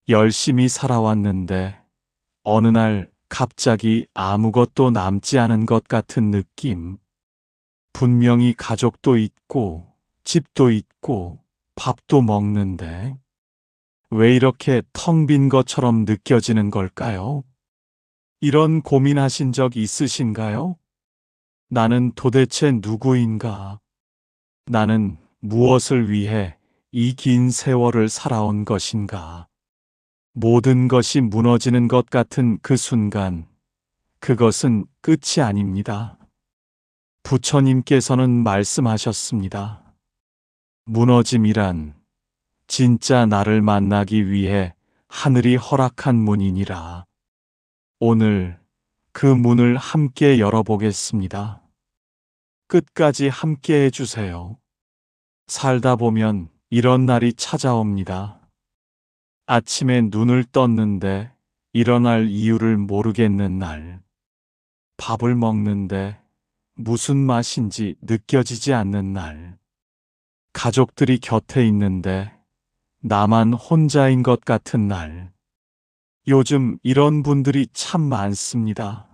열심히 살아왔는데 어느 날 갑자기 아무것도 남지 않은 것 같은 느낌. 분명히 가족도 있고 집도 있고 밥도 먹는데 왜 이렇게 텅 빈 것처럼 느껴지는 걸까요? 이런 고민하신 적 있으신가요? 나는 도대체 누구인가? 나는 무엇을 위해 이 긴 세월을 살아온 것인가? 모든 것이 무너지는 것 같은 그 순간, 그것은 끝이 아닙니다. 부처님께서는 말씀하셨습니다. 무너짐이란 진짜 나를 만나기 위해 하늘이 허락한 문이니라. 오늘 그 문을 함께 열어보겠습니다. 끝까지 함께 해주세요. 살다 보면 이런 날이 찾아옵니다. 아침에 눈을 떴는데 일어날 이유를 모르겠는 날. 밥을 먹는데 무슨 맛인지 느껴지지 않는 날. 가족들이 곁에 있는데 나만 혼자인 것 같은 날. 요즘 이런 분들이 참 많습니다.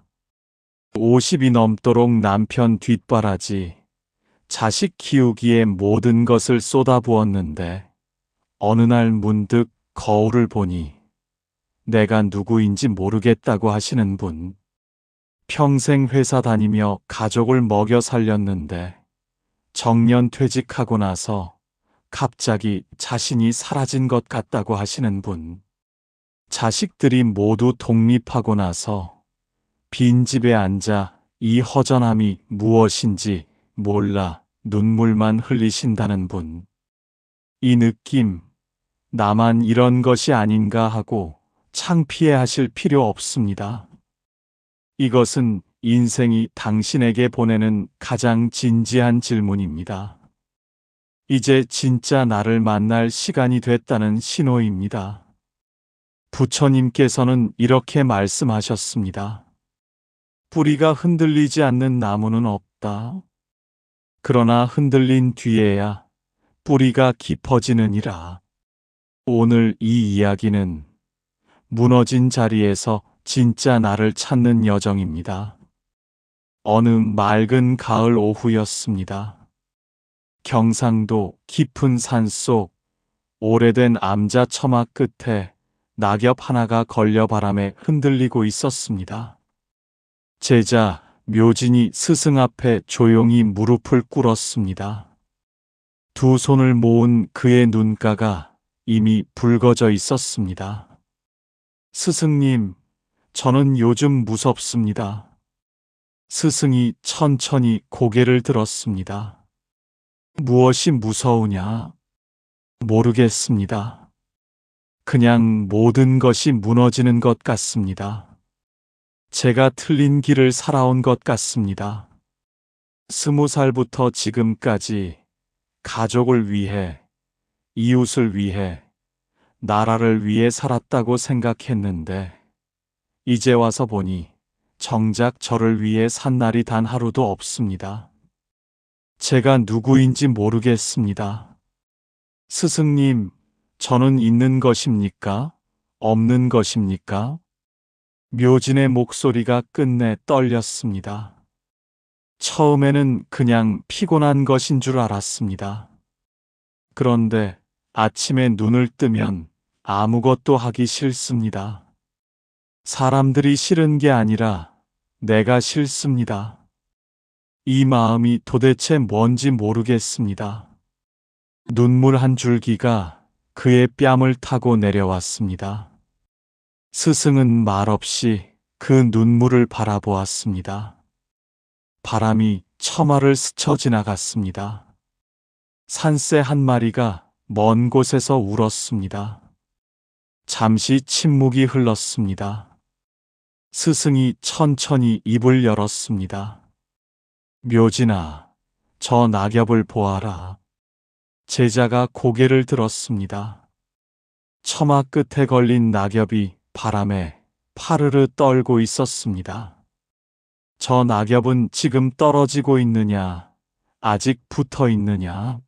50이 넘도록 남편 뒷바라지, 자식 키우기에 모든 것을 쏟아부었는데 어느 날 문득 거울을 보니 내가 누구인지 모르겠다고 하시는 분. 평생 회사 다니며 가족을 먹여 살렸는데 정년 퇴직하고 나서 갑자기 자신이 사라진 것 같다고 하시는 분. 자식들이 모두 독립하고 나서 빈집에 앉아 이 허전함이 무엇인지 몰라 눈물만 흘리신다는 분. 이 느낌, 나만 이런 것이 아닌가 하고 창피해 하실 필요 없습니다. 이것은 인생이 당신에게 보내는 가장 진지한 질문입니다. 이제 진짜 나를 만날 시간이 됐다는 신호입니다. 부처님께서는 이렇게 말씀하셨습니다. 뿌리가 흔들리지 않는 나무는 없다. 그러나 흔들린 뒤에야 뿌리가 깊어지느니라. 오늘 이 이야기는 무너진 자리에서 진짜 나를 찾는 여정입니다. 어느 맑은 가을 오후였습니다. 경상도 깊은 산속 오래된 암자 처마 끝에 낙엽 하나가 걸려 바람에 흔들리고 있었습니다. 제자 묘진이 스승 앞에 조용히 무릎을 꿇었습니다. 두 손을 모은 그의 눈가가 이미 붉어져 있었습니다. 스승님, 저는 요즘 무섭습니다. 스승이 천천히 고개를 들었습니다. 무엇이 무서우냐? 모르겠습니다. 그냥 모든 것이 무너지는 것 같습니다. 제가 틀린 길을 살아온 것 같습니다. 20살부터 지금까지 가족을 위해, 이웃을 위해, 나라를 위해 살았다고 생각했는데 이제 와서 보니 정작 저를 위해 산 날이 단 하루도 없습니다. 제가 누구인지 모르겠습니다. 스승님, 저는 있는 것입니까? 없는 것입니까? 묘진의 목소리가 끝내 떨렸습니다. 처음에는 그냥 피곤한 것인 줄 알았습니다. 그런데 아침에 눈을 뜨면 아무것도 하기 싫습니다. 사람들이 싫은 게 아니라 내가 싫습니다. 이 마음이 도대체 뭔지 모르겠습니다. 눈물 한 줄기가 그의 뺨을 타고 내려왔습니다. 스승은 말없이 그 눈물을 바라보았습니다. 바람이 처마를 스쳐 지나갔습니다. 산새 한 마리가 먼 곳에서 울었습니다. 잠시 침묵이 흘렀습니다. 스승이 천천히 입을 열었습니다. 묘진아, 저 낙엽을 보아라. 제자가 고개를 들었습니다. 처마 끝에 걸린 낙엽이 바람에 파르르 떨고 있었습니다. 저 낙엽은 지금 떨어지고 있느냐, 아직 붙어 있느냐?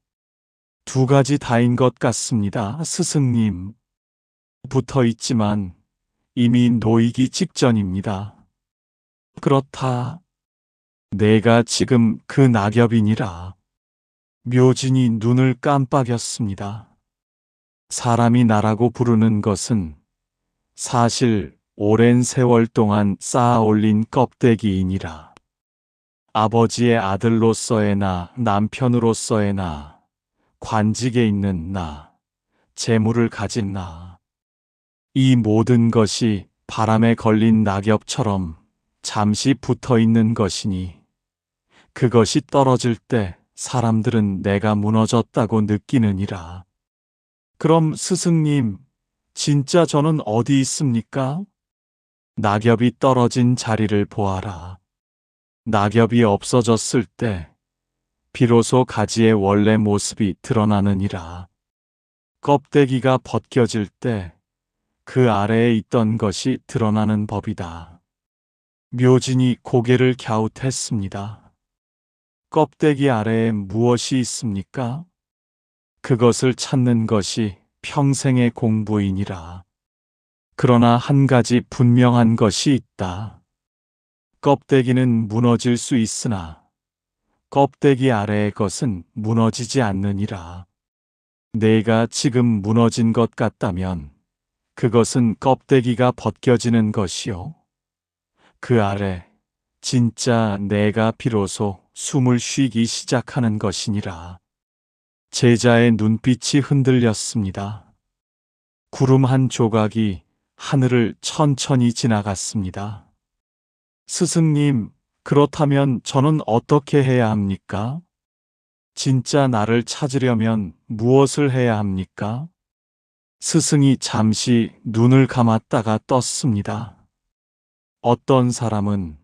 두 가지 다인 것 같습니다, 스승님. 붙어 있지만 이미 놓이기 직전입니다. 그렇다. 내가 지금 그 낙엽이니라. 묘진이 눈을 깜빡였습니다. 사람이 나라고 부르는 것은 사실 오랜 세월 동안 쌓아 올린 껍데기이니라. 아버지의 아들로서의 나, 남편으로서의 나, 관직에 있는 나, 재물을 가진 나. 이 모든 것이 바람에 걸린 낙엽처럼 잠시 붙어 있는 것이니 그것이 떨어질 때 사람들은 내가 무너졌다고 느끼느니라. 그럼 스승님, 진짜 저는 어디 있습니까? 낙엽이 떨어진 자리를 보아라. 낙엽이 없어졌을 때 비로소 가지의 원래 모습이 드러나느니라. 껍데기가 벗겨질 때 그 아래에 있던 것이 드러나는 법이다. 묘진이 고개를 갸웃했습니다. 껍데기 아래에 무엇이 있습니까? 그것을 찾는 것이 평생의 공부이니라. 그러나 한 가지 분명한 것이 있다. 껍데기는 무너질 수 있으나 껍데기 아래의 것은 무너지지 않느니라. 내가 지금 무너진 것 같다면 그것은 껍데기가 벗겨지는 것이요. 그 아래 진짜 내가 비로소 숨을 쉬기 시작하는 것이니라. 제자의 눈빛이 흔들렸습니다. 구름 한 조각이 하늘을 천천히 지나갔습니다. 스승님, 그렇다면 저는 어떻게 해야 합니까? 진짜 나를 찾으려면 무엇을 해야 합니까? 스승이 잠시 눈을 감았다가 떴습니다. 어떤 사람은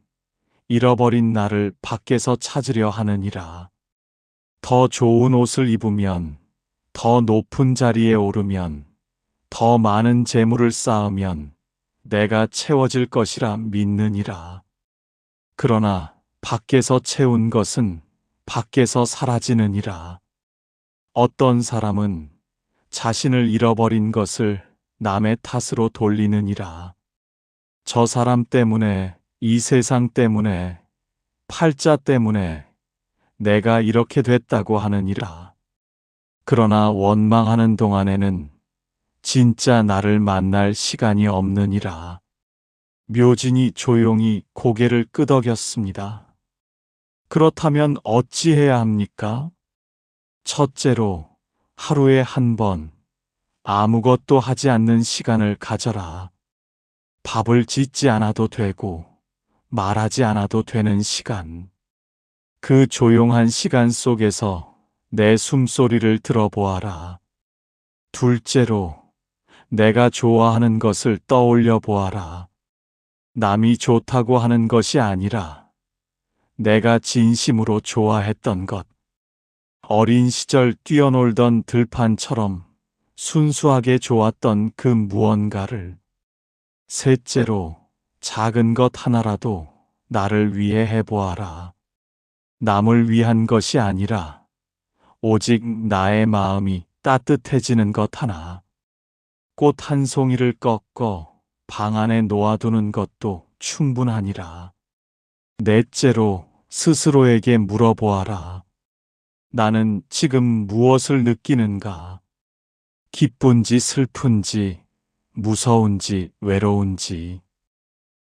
잃어버린 나를 밖에서 찾으려 하느니라. 더 좋은 옷을 입으면, 더 높은 자리에 오르면, 더 많은 재물을 쌓으면 내가 채워질 것이라 믿느니라. 그러나 밖에서 채운 것은 밖에서 사라지느니라. 어떤 사람은 자신을 잃어버린 것을 남의 탓으로 돌리느니라. 저 사람 때문에, 이 세상 때문에, 팔자 때문에 내가 이렇게 됐다고 하느니라. 그러나 원망하는 동안에는 진짜 나를 만날 시간이 없느니라. 묘진이 조용히 고개를 끄덕였습니다. 그렇다면 어찌해야 합니까? 첫째로 하루에 한 번 아무것도 하지 않는 시간을 가져라. 밥을 짓지 않아도 되고 말하지 않아도 되는 시간. 그 조용한 시간 속에서 내 숨소리를 들어보아라. 둘째로 내가 좋아하는 것을 떠올려 보아라. 남이 좋다고 하는 것이 아니라 내가 진심으로 좋아했던 것. 어린 시절 뛰어놀던 들판처럼 순수하게 좋았던 그 무언가를. 셋째로 작은 것 하나라도 나를 위해 해보아라. 남을 위한 것이 아니라 오직 나의 마음이 따뜻해지는 것 하나. 꽃 한 송이를 꺾어 방 안에 놓아두는 것도 충분하니라. 넷째로 스스로에게 물어보아라. 나는 지금 무엇을 느끼는가? 기쁜지 슬픈지, 무서운지 외로운지.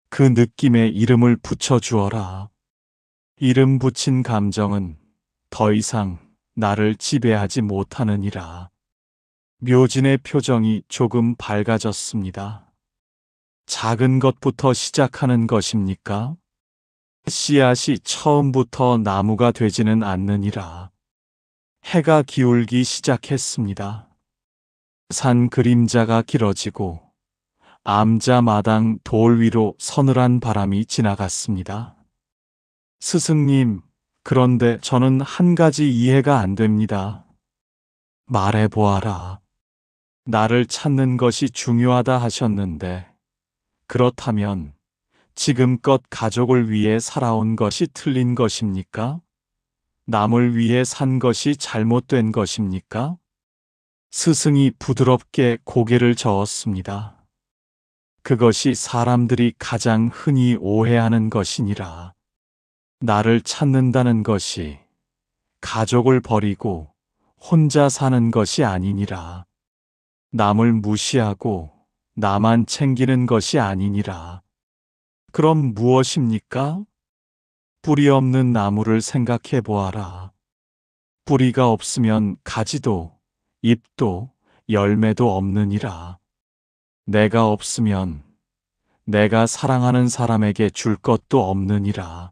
그 느낌에 이름을 붙여주어라. 이름 붙인 감정은 더 이상 나를 지배하지 못하느니라. 묘진의 표정이 조금 밝아졌습니다. 작은 것부터 시작하는 것입니까? 씨앗이 처음부터 나무가 되지는 않느니라. 해가 기울기 시작했습니다. 산 그림자가 길어지고 암자 마당 돌 위로 서늘한 바람이 지나갔습니다. 스승님, 그런데 저는 한 가지 이해가 안 됩니다. 말해보아라. 나를 찾는 것이 중요하다 하셨는데, 그렇다면 지금껏 가족을 위해 살아온 것이 틀린 것입니까? 남을 위해 산 것이 잘못된 것입니까? 스승이 부드럽게 고개를 저었습니다. 그것이 사람들이 가장 흔히 오해하는 것이니라. 나를 찾는다는 것이 가족을 버리고 혼자 사는 것이 아니니라. 남을 무시하고 나만 챙기는 것이 아니니라. 그럼 무엇입니까? 뿌리 없는 나무를 생각해 보아라. 뿌리가 없으면 가지도, 잎도, 열매도 없느니라. 내가 없으면 내가 사랑하는 사람에게 줄 것도 없느니라.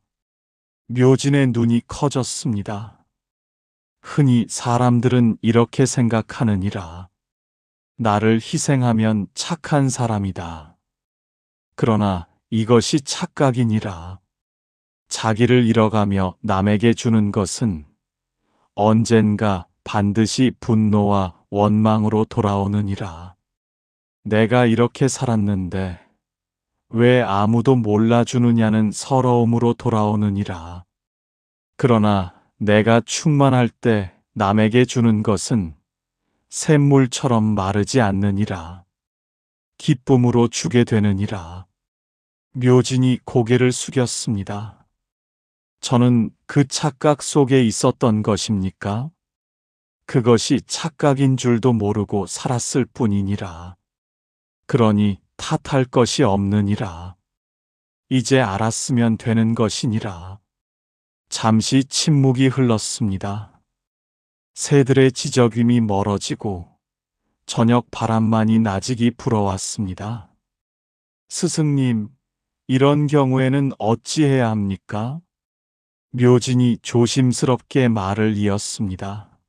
묘진의 눈이 커졌습니다. 흔히 사람들은 이렇게 생각하느니라. 나를 희생하면 착한 사람이다. 그러나 이것이 착각이니라. 자기를 잃어가며 남에게 주는 것은 언젠가 반드시 분노와 원망으로 돌아오느니라. 내가 이렇게 살았는데 왜 아무도 몰라주느냐는 서러움으로 돌아오느니라. 그러나 내가 충만할 때 남에게 주는 것은 샘물처럼 마르지 않느니라. 기쁨으로 주게 되느니라. 묘진이 고개를 숙였습니다. 저는 그 착각 속에 있었던 것입니까? 그것이 착각인 줄도 모르고 살았을 뿐이니라. 그러니 탓할 것이 없느니라. 이제 알았으면 되는 것이니라. 잠시 침묵이 흘렀습니다. 새들의 지저귀이 멀어지고 저녁 바람만이 나직이 불어왔습니다. 스승님, 이런 경우에는 어찌해야 합니까? 묘진이 조심스럽게 말을 이었습니다.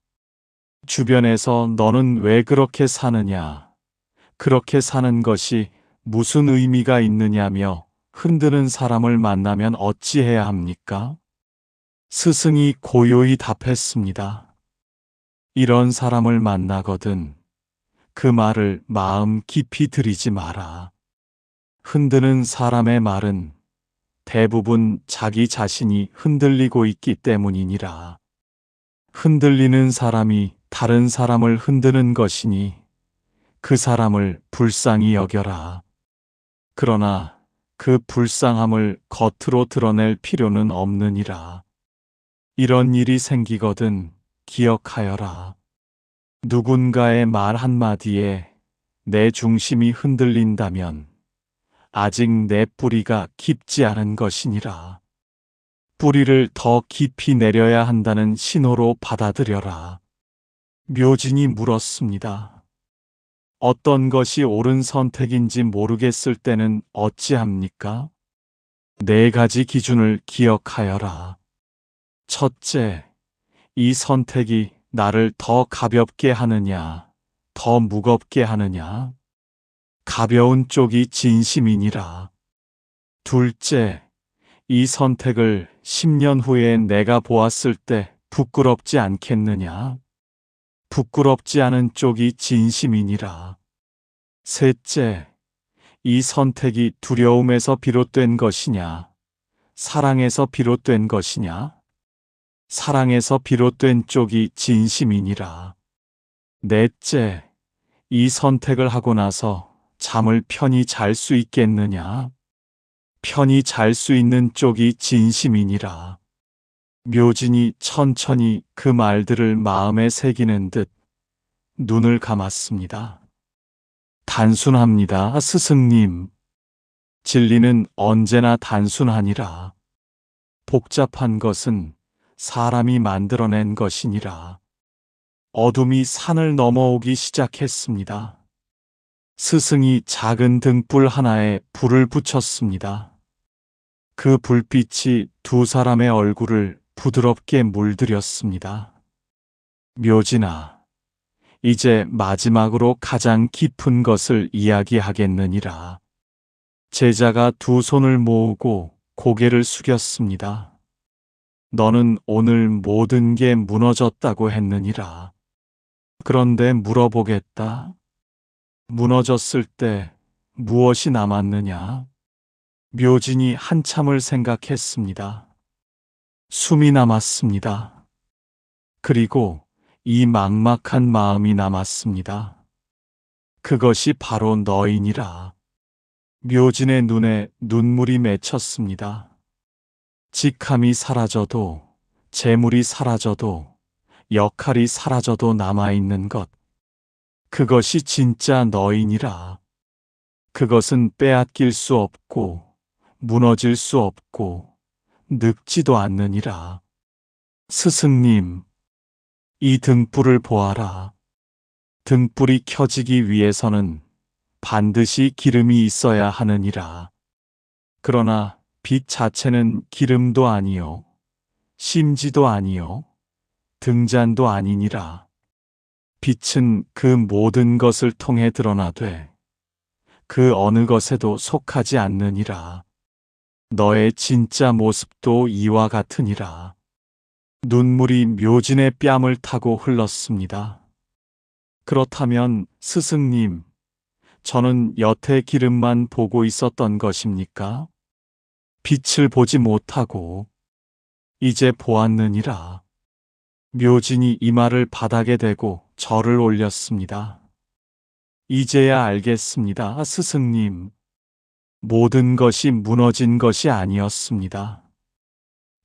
주변에서 너는 왜 그렇게 사느냐, 그렇게 사는 것이 무슨 의미가 있느냐며 흔드는 사람을 만나면 어찌해야 합니까? 스승이 고요히 답했습니다. 이런 사람을 만나거든 그 말을 마음 깊이 들이지 마라. 흔드는 사람의 말은 대부분 자기 자신이 흔들리고 있기 때문이니라. 흔들리는 사람이 다른 사람을 흔드는 것이니 그 사람을 불쌍히 여겨라. 그러나 그 불쌍함을 겉으로 드러낼 필요는 없느니라. 이런 일이 생기거든 기억하여라. 누군가의 말 한마디에 내 중심이 흔들린다면 아직 내 뿌리가 깊지 않은 것이니라. 뿌리를 더 깊이 내려야 한다는 신호로 받아들여라. 묘진이 물었습니다. 어떤 것이 옳은 선택인지 모르겠을 때는 어찌합니까? 4가지 기준을 기억하여라. 첫째, 이 선택이 나를 더 가볍게 하느냐, 더 무겁게 하느냐? 가벼운 쪽이 진심이니라. 둘째, 이 선택을 10년 후에 내가 보았을 때 부끄럽지 않겠느냐? 부끄럽지 않은 쪽이 진심이니라. 셋째, 이 선택이 두려움에서 비롯된 것이냐? 사랑에서 비롯된 것이냐? 사랑에서 비롯된 쪽이 진심이니라. 넷째, 이 선택을 하고 나서 잠을 편히 잘 수 있겠느냐? 편히 잘 수 있는 쪽이 진심이니라. 묘진이 천천히 그 말들을 마음에 새기는 듯 눈을 감았습니다. 단순합니다, 스승님. 진리는 언제나 단순하니라. 복잡한 것은 사람이 만들어낸 것이니라. 어둠이 산을 넘어오기 시작했습니다. 스승이 작은 등불 하나에 불을 붙였습니다. 그 불빛이 2 사람의 얼굴을 부드럽게 물들였습니다. 묘진아, 이제 마지막으로 가장 깊은 것을 이야기하겠느니라. 제자가 2 손을 모으고 고개를 숙였습니다. 너는 오늘 모든 게 무너졌다고 했느니라. 그런데 물어보겠다. 무너졌을 때 무엇이 남았느냐? 묘진이 한참을 생각했습니다. 숨이 남았습니다. 그리고 이 막막한 마음이 남았습니다. 그것이 바로 너이니라. 묘진의 눈에 눈물이 맺혔습니다. 직함이 사라져도, 재물이 사라져도, 역할이 사라져도 남아있는 것. 그것이 진짜 너이니라. 그것은 빼앗길 수 없고, 무너질 수 없고, 늙지도 않느니라. 스승님, 이 등불을 보아라. 등불이 켜지기 위해서는 반드시 기름이 있어야 하느니라. 그러나 빛 자체는 기름도 아니요, 심지도 아니요, 등잔도 아니니라. 빛은 그 모든 것을 통해 드러나되 그 어느 것에도 속하지 않느니라. 너의 진짜 모습도 이와 같으니라. 눈물이 묘진의 뺨을 타고 흘렀습니다. 그렇다면 스승님, 저는 여태 기름만 보고 있었던 것입니까? 빛을 보지 못하고 이제 보았느니라. 묘진이 이마를 바닥에 대고 절을 올렸습니다. 이제야 알겠습니다, 스승님. 모든 것이 무너진 것이 아니었습니다.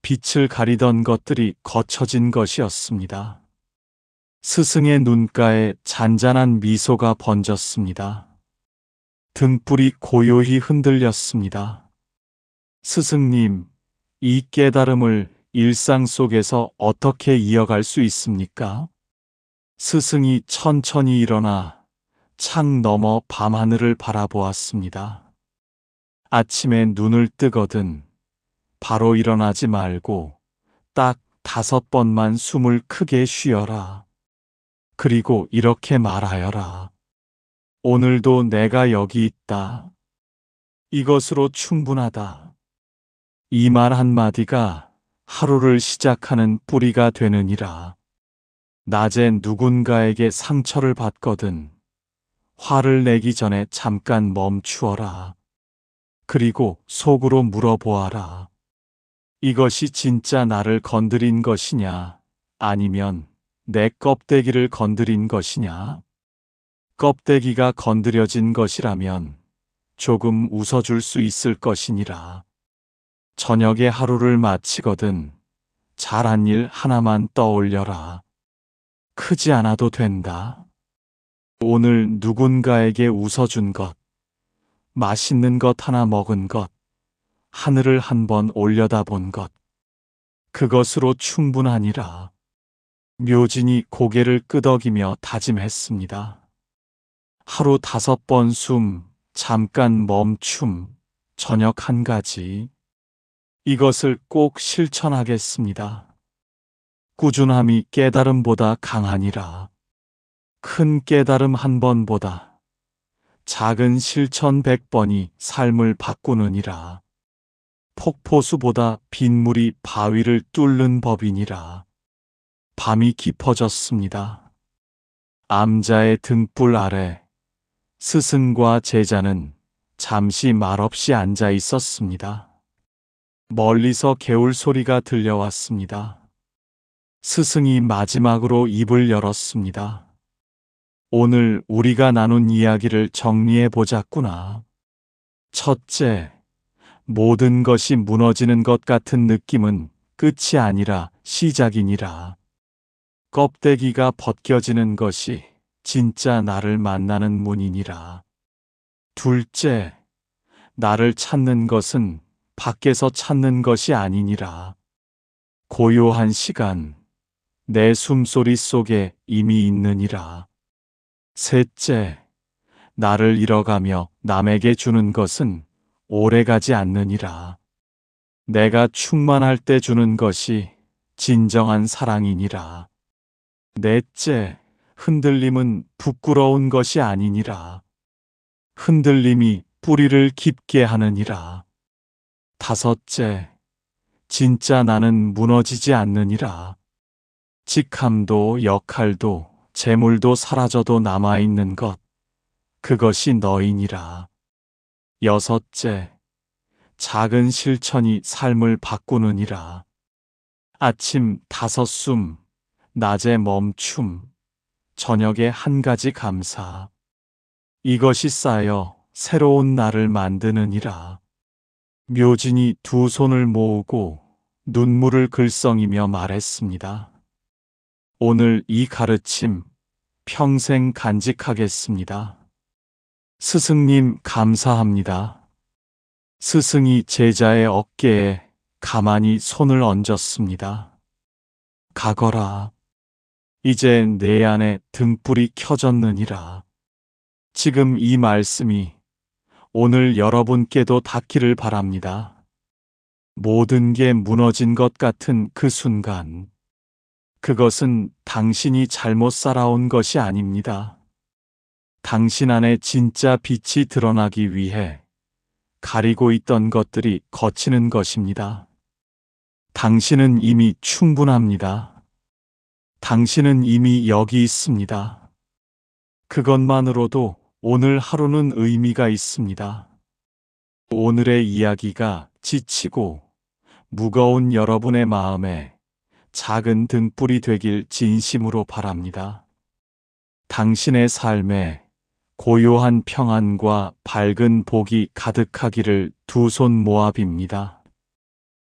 빛을 가리던 것들이 거쳐진 것이었습니다. 스승의 눈가에 잔잔한 미소가 번졌습니다. 등불이 고요히 흔들렸습니다. 스승님, 이 깨달음을 일상 속에서 어떻게 이어갈 수 있습니까? 스승이 천천히 일어나 창 너머 밤하늘을 바라보았습니다. 아침에 눈을 뜨거든 바로 일어나지 말고 딱 5번만 숨을 크게 쉬어라. 그리고 이렇게 말하여라. 오늘도 내가 여기 있다. 이것으로 충분하다. 이 말 한마디가 하루를 시작하는 뿌리가 되느니라. 낮에 누군가에게 상처를 받거든 화를 내기 전에 잠깐 멈추어라. 그리고 속으로 물어보아라. 이것이 진짜 나를 건드린 것이냐? 아니면 내 껍데기를 건드린 것이냐? 껍데기가 건드려진 것이라면 조금 웃어줄 수 있을 것이니라. 저녁에 하루를 마치거든 잘한 일 하나만 떠올려라. 크지 않아도 된다. 오늘 누군가에게 웃어준 것, 맛있는 것 하나 먹은 것, 하늘을 한번 올려다본 것, 그것으로 충분하니라. 묘진이 고개를 끄덕이며 다짐했습니다. 하루 5번 숨, 잠깐 멈춤, 저녁 한 가지. 이것을 꼭 실천하겠습니다. 꾸준함이 깨달음보다 강하니라. 큰 깨달음 한 번보다 작은 실천 100번이 삶을 바꾸느니라. 폭포수보다 빗물이 바위를 뚫는 법이니라. 밤이 깊어졌습니다. 암자의 등불 아래 스승과 제자는 잠시 말없이 앉아 있었습니다. 멀리서 개울 소리가 들려왔습니다. 스승이 마지막으로 입을 열었습니다. 오늘 우리가 나눈 이야기를 정리해 보자꾸나. 첫째, 모든 것이 무너지는 것 같은 느낌은 끝이 아니라 시작이니라. 껍데기가 벗겨지는 것이 진짜 나를 만나는 문이니라. 둘째, 나를 찾는 것은 밖에서 찾는 것이 아니니라. 고요한 시간, 내 숨소리 속에 이미 있느니라. 셋째, 나를 잃어가며 남에게 주는 것은 오래가지 않느니라. 내가 충만할 때 주는 것이 진정한 사랑이니라. 넷째, 흔들림은 부끄러운 것이 아니니라. 흔들림이 뿌리를 깊게 하느니라. 다섯째, 진짜 나는 무너지지 않느니라. 직함도 역할도 재물도 사라져도 남아있는 것, 그것이 너이니라. 여섯째, 작은 실천이 삶을 바꾸느니라. 아침 5숨, 낮의 멈춤, 저녁의 한 가지 감사. 이것이 쌓여 새로운 날을 만드느니라. 묘진이 두 손을 모으고 눈물을 글썽이며 말했습니다. 오늘 이 가르침 평생 간직하겠습니다. 스승님 감사합니다. 스승이 제자의 어깨에 가만히 손을 얹었습니다. 가거라. 이제 내 안에 등불이 켜졌느니라. 지금 이 말씀이 오늘 여러분께도 닿기를 바랍니다. 모든 게 무너진 것 같은 그 순간, 그것은 당신이 잘못 살아온 것이 아닙니다. 당신 안에 진짜 빛이 드러나기 위해 가리고 있던 것들이 걷히는 것입니다. 당신은 이미 충분합니다. 당신은 이미 여기 있습니다. 그것만으로도 오늘 하루는 의미가 있습니다. 오늘의 이야기가 지치고 무거운 여러분의 마음에 작은 등불이 되길 진심으로 바랍니다. 당신의 삶에 고요한 평안과 밝은 복이 가득하기를 두 손 모아 빕니다.